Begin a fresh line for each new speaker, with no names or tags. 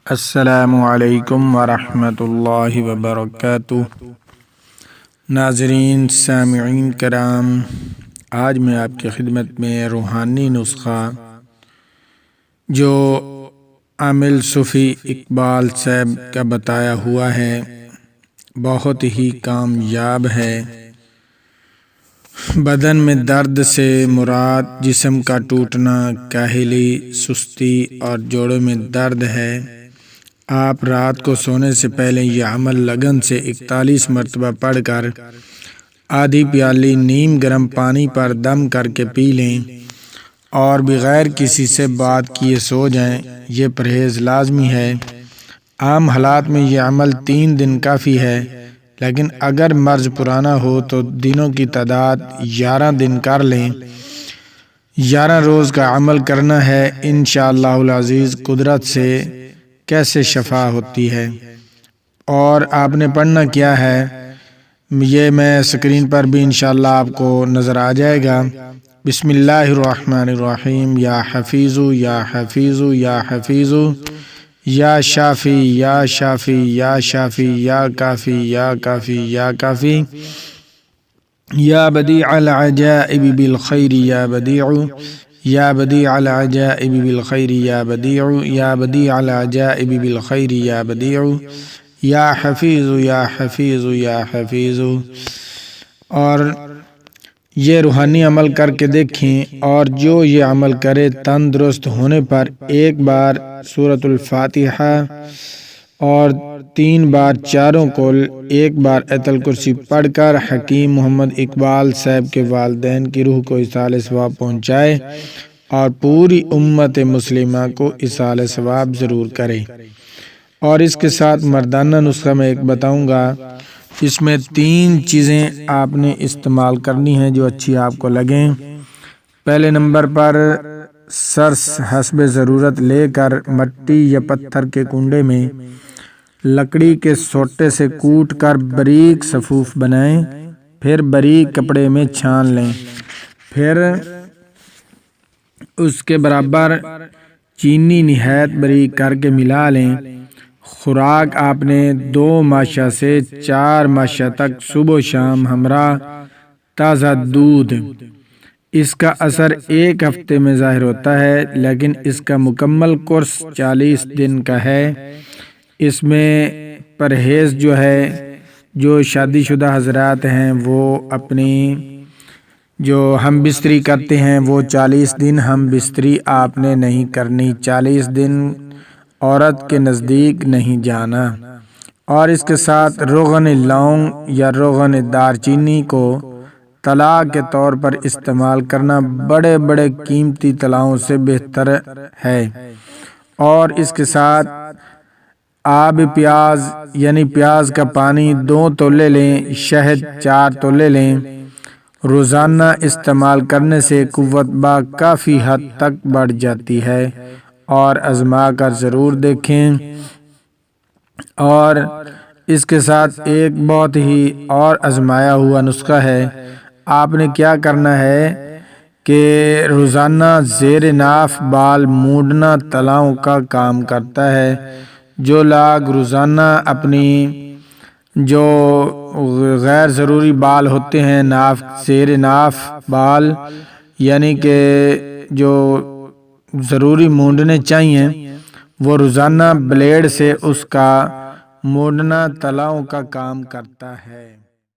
السلام علیکم ورحمۃ اللہ وبرکاتہ۔ ناظرین سامعین کرام، آج میں آپ کی خدمت میں روحانی نسخہ جو عامل صوفی اقبال صاحب کا بتایا ہوا ہے بہت ہی کامیاب ہے۔ بدن میں درد سے مراد جسم کا ٹوٹنا، کاہلی، سستی اور جوڑوں میں درد ہے۔ آپ رات کو سونے سے پہلے یہ عمل لگن سے 41 مرتبہ پڑھ کر آدھی پیالی نیم گرم پانی پر دم کر کے پی لیں اور بغیر کسی سے بات کیے سو جائیں۔ یہ پرہیز لازمی ہے۔ عام حالات میں یہ عمل 3 دن کافی ہے، لیکن اگر مرض پرانا ہو تو دنوں کی تعداد 11 دن کر لیں۔ 11 روز کا عمل کرنا ہے۔ انشاءاللہ العزیز قدرت سے کیسے شفا ہوتی ہے اور آپ نے پڑھنا کیا ہے یہ میں اسکرین پر بھی انشاءاللہ آپ کو نظر آ جائے گا۔ بسم اللہ الرحمن الرحیم۔ یا حفیظ یا حفیظ یا حفیظ، یا شافی یا شافی یا شافی، یا کافی یا کافی یا کافی، یا بدیع العجائب بالخیر یا بدیع، یا بدیع العجائب بالخیر یا بدیع، یا بدیع العجائب بالخیر یا بدیع، یا حفیظ یا حفیظ یا حفیظ۔ اور یہ روحانی عمل کر کے دیکھیں، اور جو یہ عمل کرے تندرست ہونے پر ایک بار سورۃ الفاتحہ اور 3 بار چاروں کل، ایک بار آیت الکرسی پڑھ کر حکیم محمد اقبال صاحب کے والدین کی روح کو ایصال ثواب پہنچائے اور پوری امت مسلمہ کو ایصال ثواب ضرور کرے۔ اور اس کے ساتھ مردانہ نسخہ میں ایک بتاؤں گا، اس میں 3 چیزیں آپ نے استعمال کرنی ہیں جو اچھی آپ کو لگیں۔ پہلے نمبر پر سرس حسب ضرورت لے کر مٹی یا پتھر کے کنڈے میں لکڑی کے سوٹے سے کوٹ کر باریک صفوف بنائیں، پھر باریک کپڑے میں چھان لیں، پھر اس کے برابر چینی نہایت باریک کر کے ملا لیں۔ خوراک آپ نے 2 ماشا سے 4 ماشا تک صبح و شام ہمراہ تازہ دودھ۔ اس کا اثر 1 ہفتے میں ظاہر ہوتا ہے، لیکن اس کا مکمل کورس 40 دن کا ہے۔ اس میں پرہیز جو ہے، جو شادی شدہ حضرات ہیں وہ اپنی جو ہم بستری کرتے ہیں وہ 40 دن ہم بستری آپ نے نہیں کرنی، 40 دن عورت کے نزدیک نہیں جانا۔ اور اس کے ساتھ روغن لونگ یا روغن دار چینی کو طلا کے طور پر استعمال کرنا بڑے بڑے قیمتی طلاؤں سے بہتر ہے۔ اور اس کے ساتھ آب پیاز یعنی پیاز کا پانی 2 تولے لیں، شہد 4 تولے لیں۔ روزانہ استعمال کرنے سے قوت با کافی حد تک بڑھ جاتی ہے، اور آزما کر ضرور دیکھیں۔ اور اس کے ساتھ ایک بہت ہی اور آزمایا ہوا نسخہ ہے۔ آپ نے کیا کرنا ہے کہ روزانہ زیر ناف بال مونڈنا طلاؤں کا کام کرتا ہے۔ جو لوگ روزانہ اپنی جو غیر ضروری بال ہوتے ہیں، ناف زیر ناف بال یعنی کہ جو ضروری مونڈنے چاہیے، وہ روزانہ بلیڈ سے اس کا مونڈنا طلاؤں کا کام کرتا ہے۔